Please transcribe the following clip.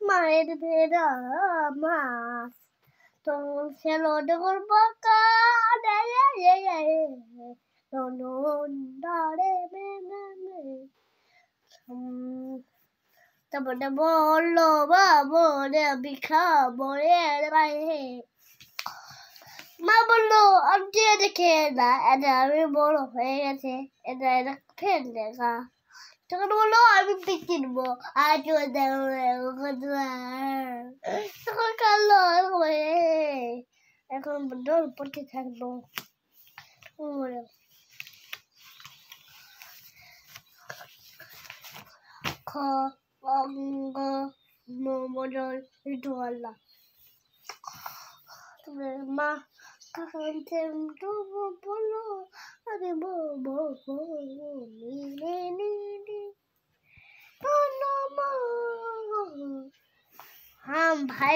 মায়ের ভেড়া মাছ তখন ছিল ডগর পাকা তারপরে বললো বাবু আমি খাবো বাইরে মা বললো আমি এটা খেয়ে না এটা আমি বড় হয়ে গেছে এটা ফেললে গা তখন বললো আমি কিনবো আর তখন কালো এখন ডোল পড়তে থাকলো খ অঙ্গ মমজল ঋতুয়াল্লা মা বললো আরে ভাই